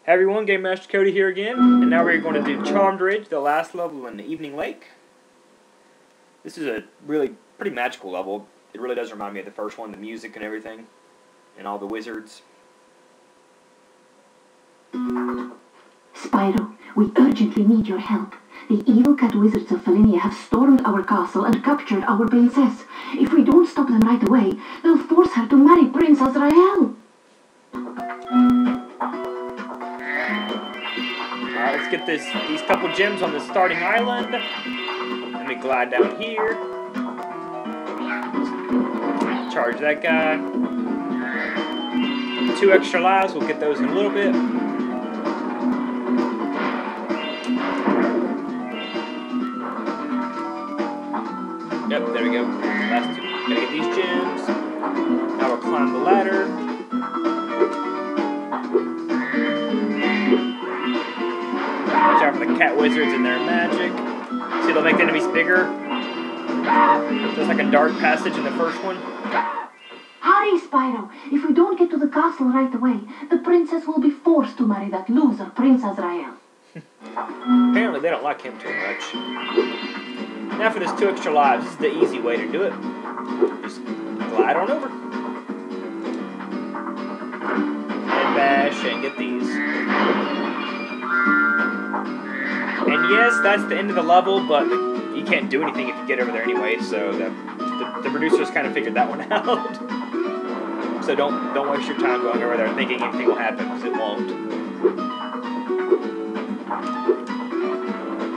Hey everyone, Game Master Cody here again, and now we're going to do Charmed Ridge, the last level in the Evening Lake. This is a really pretty magical level. It really does remind me of the first one, the music and everything, and all the wizards. Spyro, we urgently need your help. The evil cat wizards of Felinia have stormed our castle and captured our princess. If we don't stop them right away, they'll force her to marry Prince Azrael. Alright, let's get these couple gems on the starting island. Let me glide down here. Charge that guy. 2 extra lives, we'll get those in a little bit. Yep, there we go. Last 2. Gotta get these gems. Now we'll climb the ladder. Watch out for the cat wizards and their magic. See, they'll make the enemies bigger. Just like a dark passage in the first one. Hurry, Spyro! If we don't get to the castle right away, the princess will be forced to marry that loser, Prince Azrael. Apparently they don't like him too much. Now for this 2 extra lives, this is the easy way to do it. Just glide on over. And bash and get these. And yes, that's the end of the level, but you can't do anything if you get over there anyway, so the producers kind of figured that one out. So don't waste your time going over there thinking anything will happen, because it won't.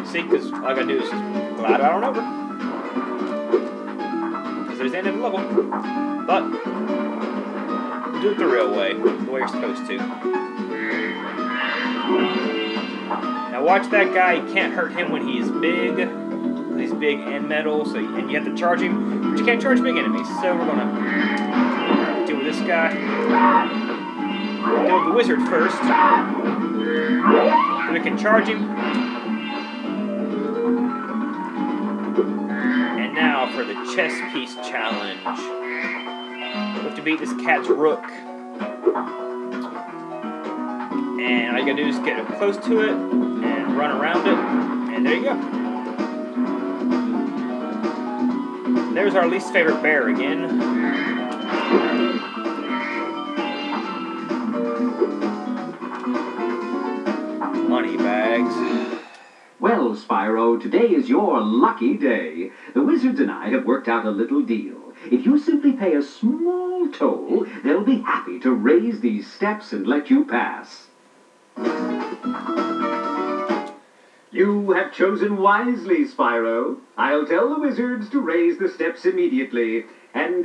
See, because all I gotta do is just glide out on over. Because there's the end of the level. But we'll do it the real way, the way you're supposed to. Now watch that guy, you can't hurt him when he's big. He's big and metal, and you have to charge him, but you can't charge big enemies. So we're gonna deal with this guy. Deal with the wizard first. Then we can charge him. And now for the chess piece challenge. We have to beat this cat's rook. And all you gotta do is get close to it and run around it, and there you go. There's our least favorite bear again. Money bags. Well, Spyro, today is your lucky day. The wizards and I have worked out a little deal. If you simply pay a small toll, they'll be happy to raise these steps and let you pass. You have chosen wisely, Spyro. I'll tell the wizards to raise the steps immediately. And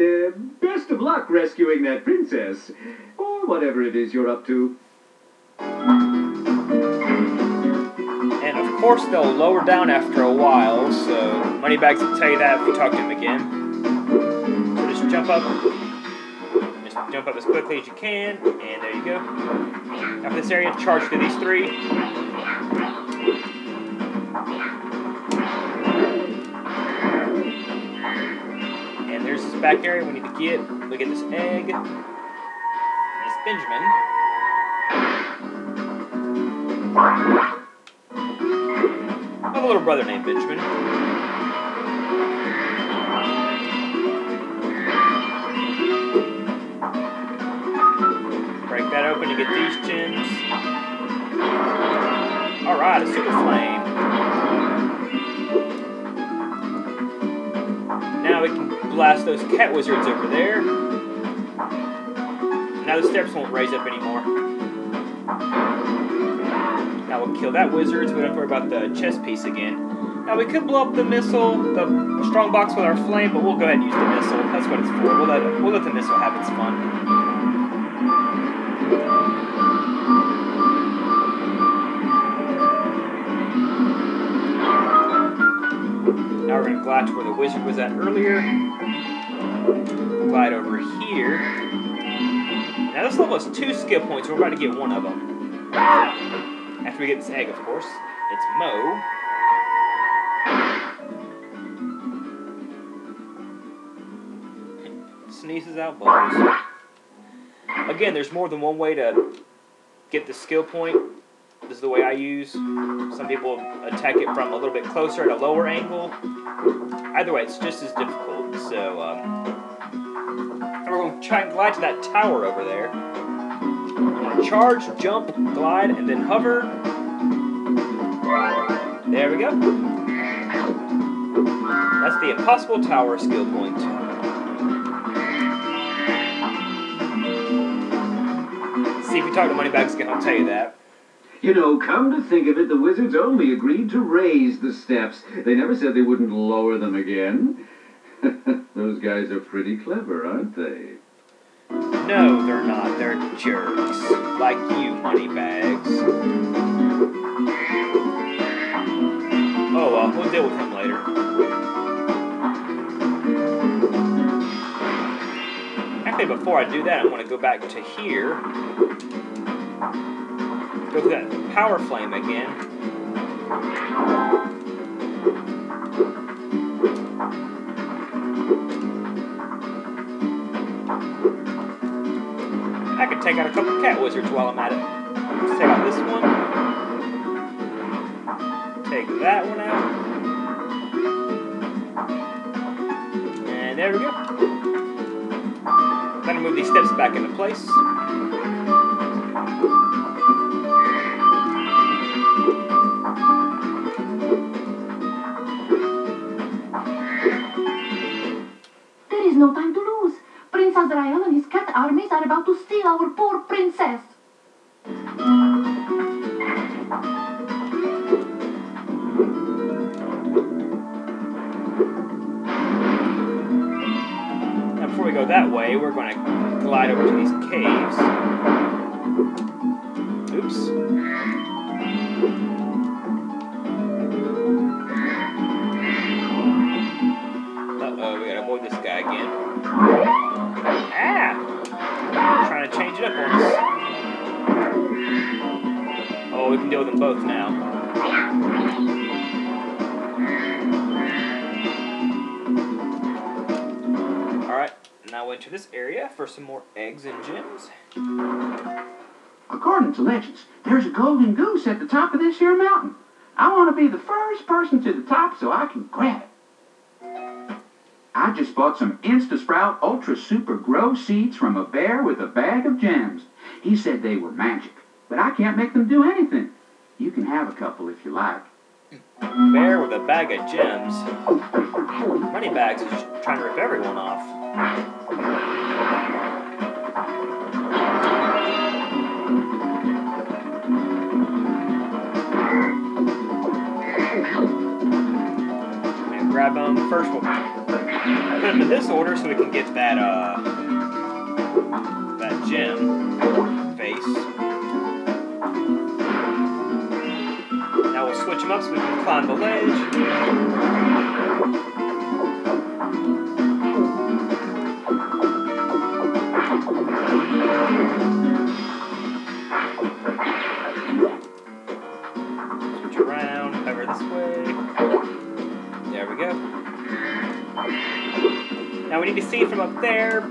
best of luck rescuing that princess, or whatever it is you're up to. And of course they'll lower down after a while, so Moneybags will tell you that if you talk to him again. So just jump up. Just jump up as quickly as you can, and there you go. Now for this area, charge through these 3. And there's this back area we need to get. Look at this egg. And it's Benjamin. I have a little brother named Benjamin. Break that open to get these gems. Alright, a super flame. Now we can blast those cat wizards over there. Now the steps won't raise up anymore. Now we'll kill that wizard, so we don't have to worry about the chess piece again. Now we could blow up the missile, the strong box with our flame, but we'll go ahead and use the missile. That's what it's for. We'll let the missile have its fun. Now we're going to glide to where the wizard was at earlier. Glide over here. Now this level has 2 skill points, so we're about to get one of them. After we get this egg, of course. It's Mo. Sneezes out balls. Again, there's more than one way to get the skill point. This is the way I use. Some people attack it from a little bit closer at a lower angle. Either way, it's just as difficult. So, we're going to try and glide to that tower over there. I'm going to charge, jump, glide, and then hover. There we go. That's the impossible tower skill point. See if you talk to Moneybags again, I'll tell you that. You know, come to think of it, the wizards only agreed to raise the steps. They never said they wouldn't lower them again. Those guys are pretty clever, aren't they? No, they're not. They're jerks. Like you, Moneybags. Oh, well, we'll deal with him later. Actually, before I do that, I want to go back to here. Go through that power flame again. I could take out a couple cat wizards while I'm at it. Let's take out this one. Take that one out. And there we go. Then move these steps back into place. There is no time to lose. Prince Azrael and his cat armies are about to steal our poor princess. Now before we go that way, we're going to glide over to these caves. Oops. Uh-oh, we gotta avoid this guy again. Ah! Trying to change it up on us. Oh, we can deal with them both now. Alright, now into this area for some more eggs and gems. According to legends, there's a golden goose at the top of this here mountain. I want to be the first person to the top so I can grab it. I just bought some Insta-Sprout Ultra Super Grow seeds from a bear with a bag of gems. He said they were magic, but I can't make them do anything. You can have a couple if you like. Bear with a bag of gems. Moneybags is just trying to rip everyone off. And grab them. First we'll put them in this order so we can get that that gem face. Now we'll switch them up so we can climb the ledge. Switch around, hover this way. There we go. Now we need to see it from up there,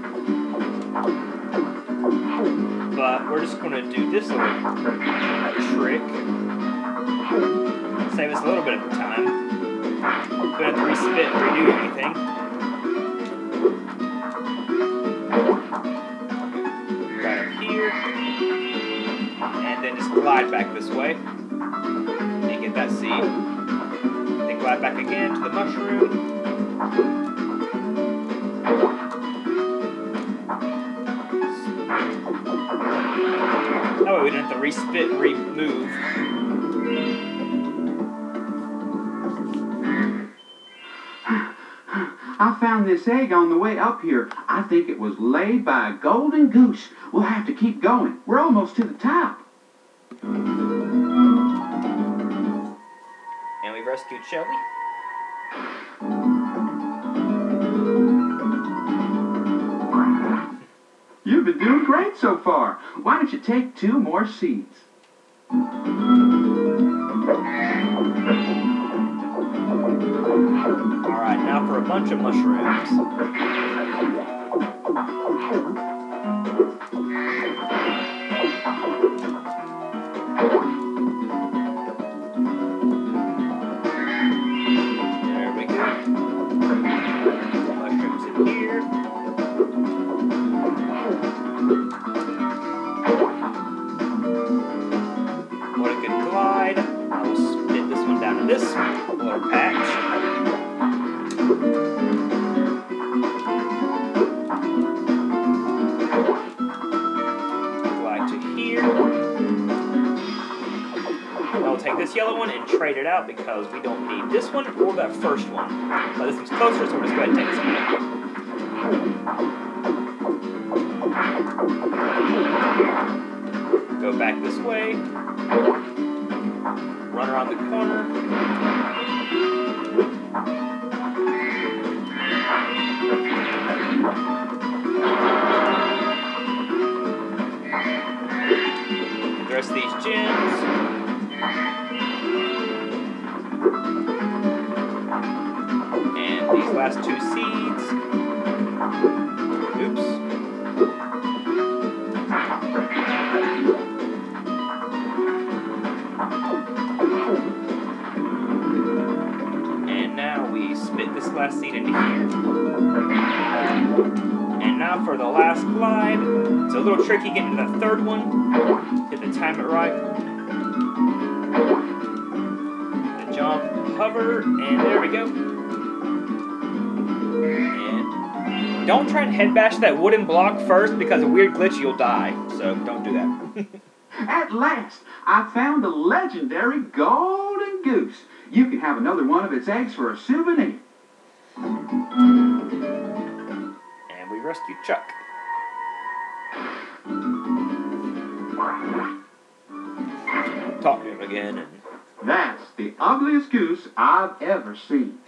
but we're just going to do this little trick. Save us a little bit of time. Don't have to respit or redo anything. Right up here. And then just glide back this way. And get that seed. Then glide back again to the mushroom. That way we don't have to respit and remove. I found this egg on the way up here. I think it was laid by a golden goose. We'll have to keep going. We're almost to the top. And we've rescued Shelly. You've been doing great so far. Why don't you take 2 more seeds? Alright, now for a bunch of mushrooms. I'll take this yellow one and trade it out because we don't need this one or that first one. But this one's closer, so we'll just go ahead and take this one. Go back this way. Run around the corner. Get the rest of these gems. And these last two seeds. Oops. And now we spit this last seed into here. And now for the last glide. It's a little tricky getting to the third one. Hit the time it right. The jump, hover, and there we go. And don't try and head bash that wooden block first because a weird glitch you'll die. So don't do that. At last, I found a legendary golden goose. You can have another one of its eggs for a souvenir. And we rescued Chuck. Talk to him again. And That's the ugliest goose I've ever seen.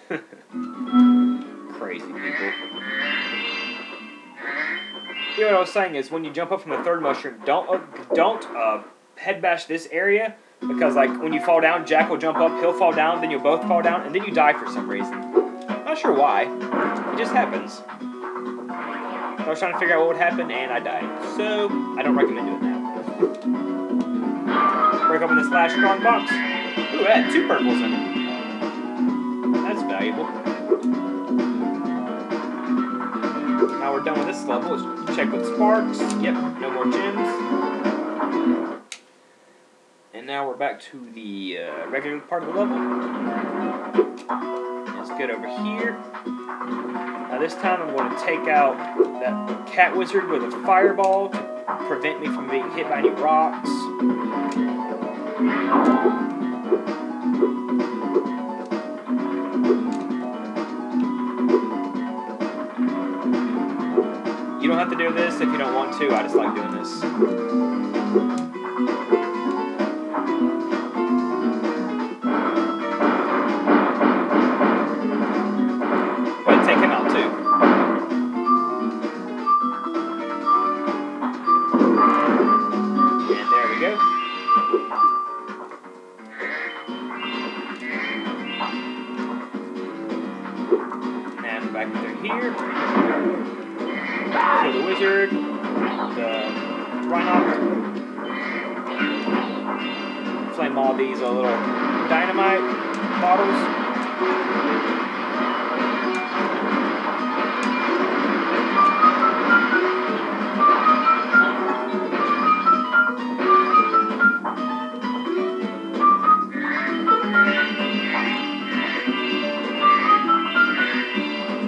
crazy people. You know what I was saying is when you jump up from the third mushroom, don't head bash this area because like when you fall down, Jack will jump up, he'll fall down, then you'll both fall down, and then you die for some reason. Not sure why. It just happens. So I was trying to figure out what would happen, and I died. So I don't recommend doing that. Break open this last strong box. Ooh, it had 2 purples in it. That's valuable. Now we're done with this level. Let's check with sparks. Yep, no more gems. And now we're back to the regular part of the level. Let's get over here. Now this time I'm going to take out that cat wizard with a fireball to prevent me from being hit by any rocks. You don't have to do this if you don't want to. I just like doing this. Go ahead and take him out too. And there we go. And back through here. Kill the wizard, the Rhinox, flame all these little dynamite bottles.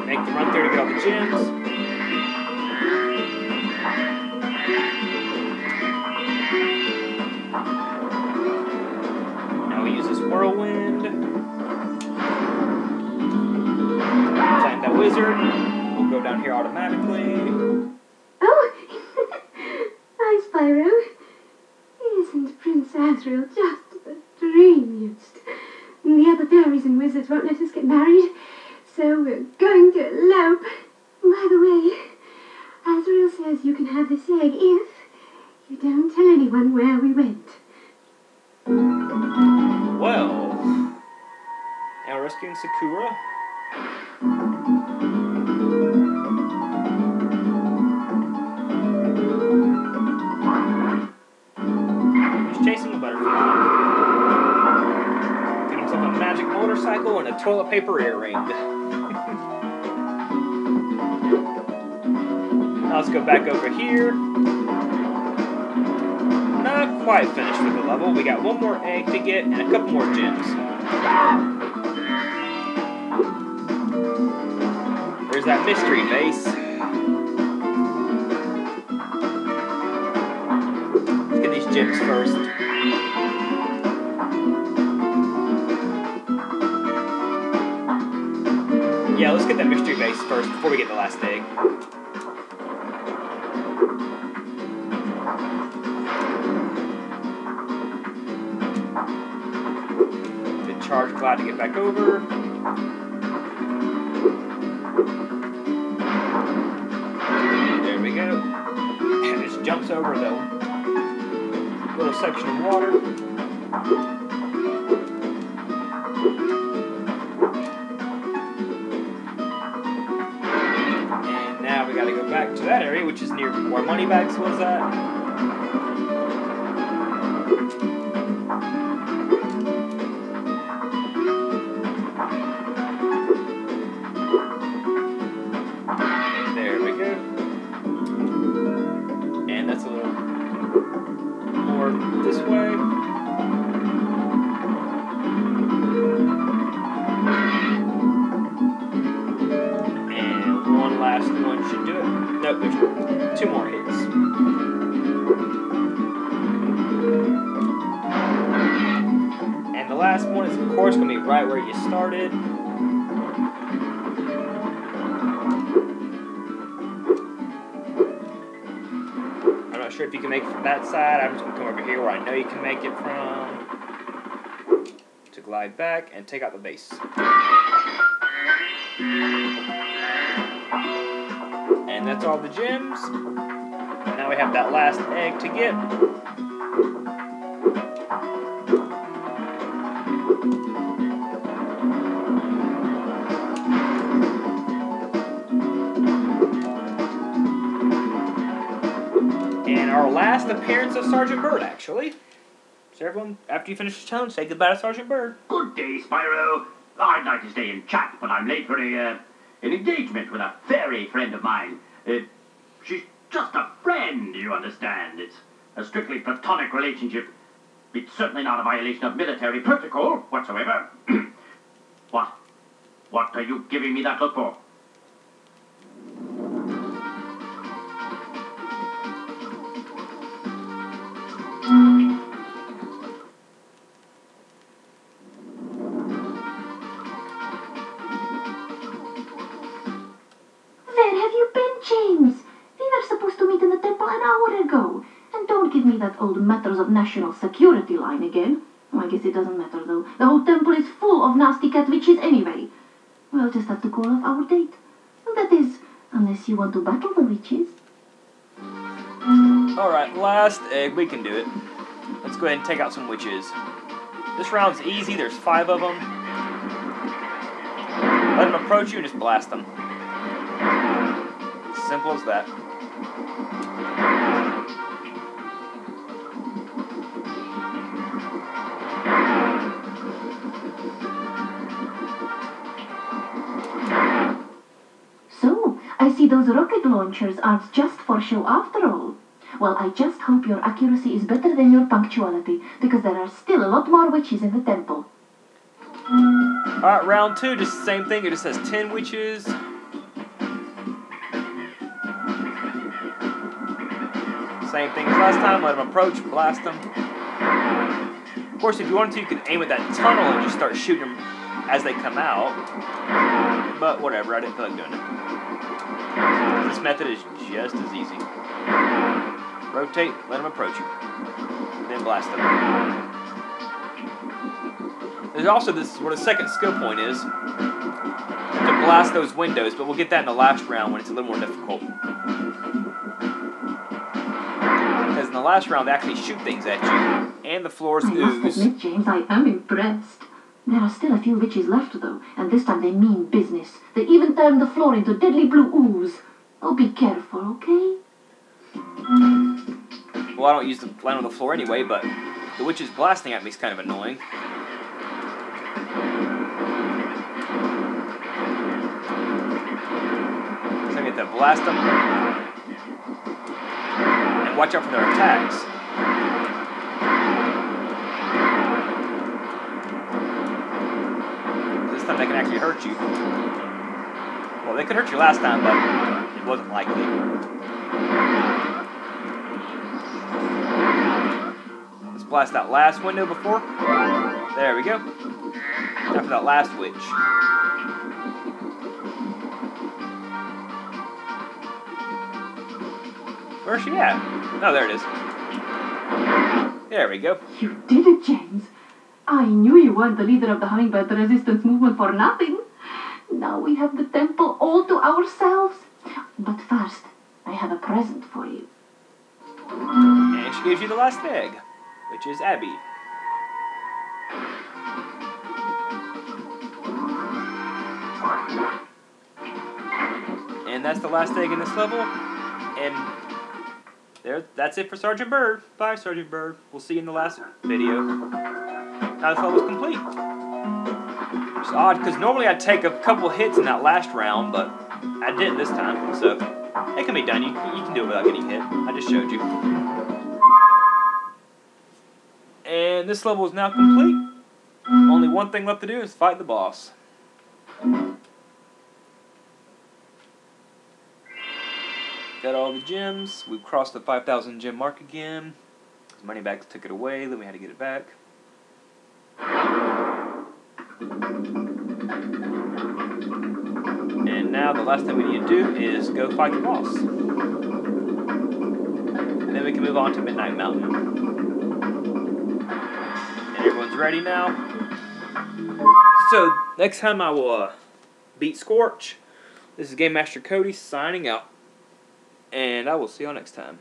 Make the run through to get all the gems. Whirlwind. Find that wizard. We'll go down here automatically. Oh, hi, Spyro. Isn't Prince Azrael just the dreamiest? The other fairies and wizards won't let us get married, so we're going to elope. By the way, Azrael says you can have this egg if you don't tell anyone where we went. Well, now we're rescuing Sakura. He's chasing a butterfly. Get himself a magic motorcycle and a toilet paper earring. Now let's go back over here. Not quite finished with the level. We got one more egg to get and a couple more gems. There's that mystery vase. Let's get these gems first. Yeah, let's get that mystery base first before we get the last egg. The charge glide to get back over. There we go. And it just jumps over the little section of water. Now we gotta go back to that area, which is near where Moneybags was at. There we go. And that's a little more this way. Last one should do it. Nope, there's 2 more hits. And the last one is, of course, going to be right where you started. I'm not sure if you can make it from that side. I'm just going to come over here where I know you can make it from. To glide back and take out the base. And that's all the gems. Now we have that last egg to get. And our last appearance of Sergeant Byrd, actually. So everyone, after you finish the challenge, say goodbye to Sergeant Byrd. Good day, Spyro. I'd like to stay and chat, but I'm late for an engagement with a fairy friend of mine. She's just a friend, you understand. It's a strictly platonic relationship. It's certainly not a violation of military protocol whatsoever. What? What are you giving me that look for? Where have you been, James? We were supposed to meet in the temple an hour ago. And don't give me that old matters of national security line again. Oh, I guess it doesn't matter, though. The whole temple is full of nasty cat witches anyway. We'll just have to call off our date. That is, unless you want to battle the witches. Alright, last egg. We can do it. Let's go ahead and take out some witches. This round's easy. There's 5 of them. Let them approach you and just blast them. Simple as that. So, I see those rocket launchers aren't just for show after all. Well, I just hope your accuracy is better than your punctuality, because there are still a lot more witches in the temple. Alright, round 2, just the same thing. It just says 10 witches. Same thing as last time. Let them approach, blast them. Of course, if you wanted to, you could aim at that tunnel and just start shooting them as they come out. But whatever, I didn't feel like doing it. This method is just as easy. Rotate, let them approach you. Then blast them. There's also this, what a second skill point is, to blast those windows, but we'll get that in the last round when it's a little more difficult. Because in the last round, they actually shoot things at you, and the floors ooze. I must admit, James, I am impressed. There are still a few witches left, though, and this time they mean business. They even turned the floor into deadly blue ooze. Oh, be careful, okay? Well, I don't use the land on the floor anyway, but the witches blasting at me is kind of annoying. So I get to blast them. And watch out for their attacks. This time they can actually hurt you. Well, they could hurt you last time, but it wasn't likely. blast that last window before. There we go. Time for that last witch. Where's she at? Oh, there it is. There we go. You did it, James. I knew you weren't the leader of the Hummingbird Resistance Movement for nothing. Now we have the temple all to ourselves. But first, I have a present for you. And she gives you the last egg, which is Abby. And that's the last egg in this level. And that's it for Sergeant Byrd. Bye, Sergeant Byrd. We'll see you in the last video. Now this level's complete. It's odd, because normally I take a couple hits in that last round, but I didn't this time, so it can be done. You can do it without getting hit. I just showed you. And this level is now complete. Only one thing left to do is fight the boss. Got all the gems. We've crossed the 5,000 gem mark again. Moneybags took it away, then we had to get it back. And now the last thing we need to do is go fight the boss. And then we can move on to Midnight Mountain. And everyone's ready now. So, next time I will beat Scorch. This is Game Master Cody signing out. And I will see y'all next time.